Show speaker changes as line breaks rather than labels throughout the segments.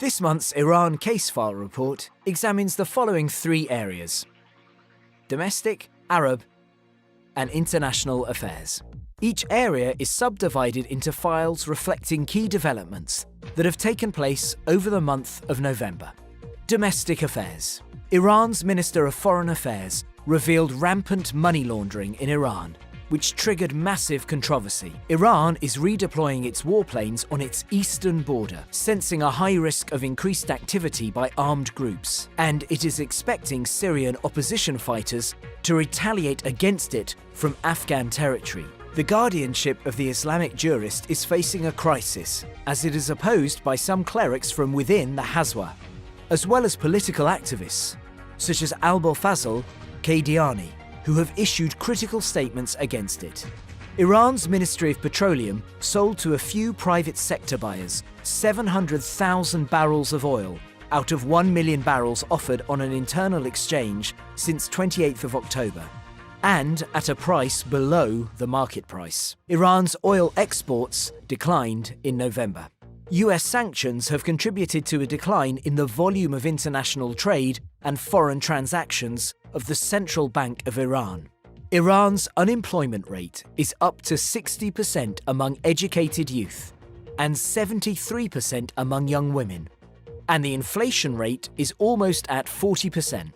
This month's Iran Case File report examines the following three areas: domestic, Arab, and international affairs. Each area is subdivided into files reflecting key developments that have taken place over the month of November. Domestic affairs. Iran's Minister of Foreign Affairs revealed rampant money laundering in Iran, which triggered massive controversy. Iran is redeploying its warplanes on its eastern border, sensing a high risk of increased activity by armed groups, and it is expecting Syrian opposition fighters to retaliate against it from Afghan territory. The guardianship of the Islamic jurist is facing a crisis, as it is opposed by some clerics from within the Hazwa, as well as political activists, such as Al-Bofazl Kadiani, who have issued critical statements against it. Iran's Ministry of Petroleum sold to a few private sector buyers 700,000 barrels of oil out of 1 million barrels offered on an internal exchange since 28th of October, and at a price below the market price. Iran's oil exports declined in November. US sanctions have contributed to a decline in the volume of international trade and foreign transactions of the Central Bank of Iran. Iran's unemployment rate is up to 60% among educated youth and 73% among young women, and the inflation rate is almost at 40%.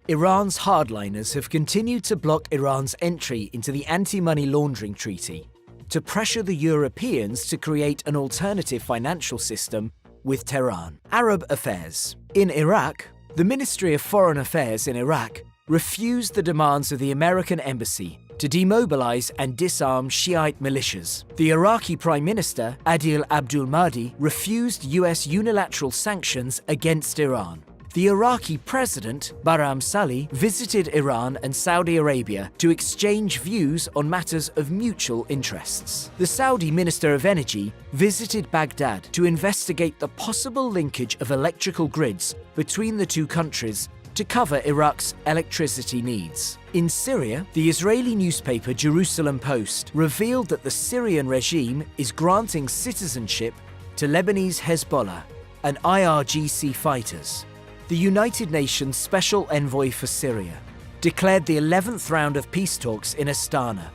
Iran's hardliners have continued to block Iran's entry into the Anti-Money Laundering Treaty to pressure the Europeans to create an alternative financial system with Tehran. Arab affairs. In Iraq, the Ministry of Foreign Affairs in Iraq refused the demands of the American embassy to demobilize and disarm Shiite militias. The Iraqi Prime Minister, Adil Abdul Mahdi, refused US unilateral sanctions against Iran. The Iraqi President, Barham Salih, visited Iran and Saudi Arabia to exchange views on matters of mutual interests. The Saudi Minister of Energy visited Baghdad to investigate the possible linkage of electrical grids between the two countries to cover Iraq's electricity needs. In Syria, the Israeli newspaper Jerusalem Post revealed that the Syrian regime is granting citizenship to Lebanese Hezbollah and IRGC fighters. The United Nations Special Envoy for Syria declared the 11th round of peace talks in Astana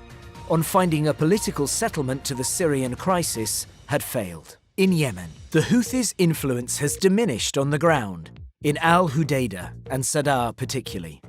on finding a political settlement to the Syrian crisis had failed. In Yemen, the Houthis' influence has diminished on the ground, in Al-Hudaydah and Sadr particularly,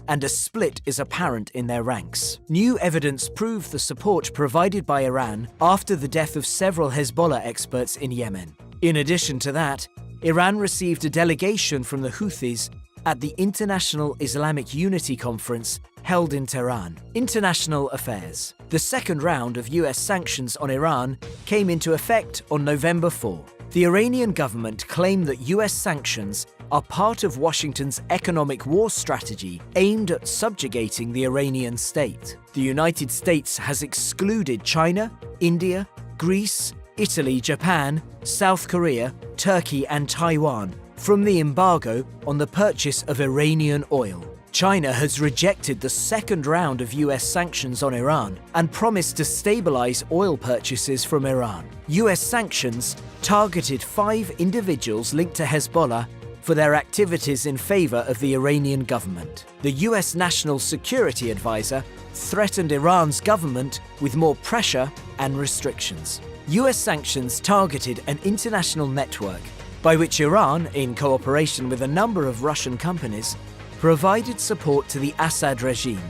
and a split is apparent in their ranks. New evidence proved the support provided by Iran after the death of several Hezbollah experts in Yemen. In addition to that, Iran received a delegation from the Houthis at the International Islamic Unity Conference held in Tehran. International affairs. The second round of US sanctions on Iran came into effect on November 4. The Iranian government claimed that US sanctions are part of Washington's economic war strategy aimed at subjugating the Iranian state. The United States has excluded China, India, Greece, Italy, Japan, South Korea, Turkey and Taiwan from the embargo on the purchase of Iranian oil. China has rejected the second round of US sanctions on Iran and promised to stabilize oil purchases from Iran. US sanctions targeted 5 individuals linked to Hezbollah for their activities in favor of the Iranian government. The US National Security Advisor threatened Iran's government with more pressure and restrictions. US sanctions targeted an international network by which Iran, in cooperation with a number of Russian companies, provided support to the Assad regime,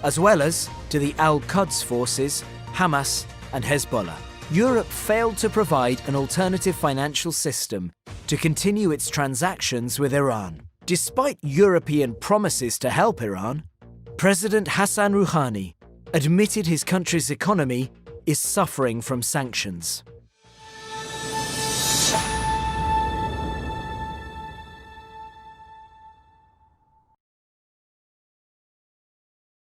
as well as to the Al-Quds forces, Hamas and Hezbollah. Europe failed to provide an alternative financial system to continue its transactions with Iran. Despite European promises to help Iran, President Hassan Rouhani admitted his country's economy is suffering from sanctions.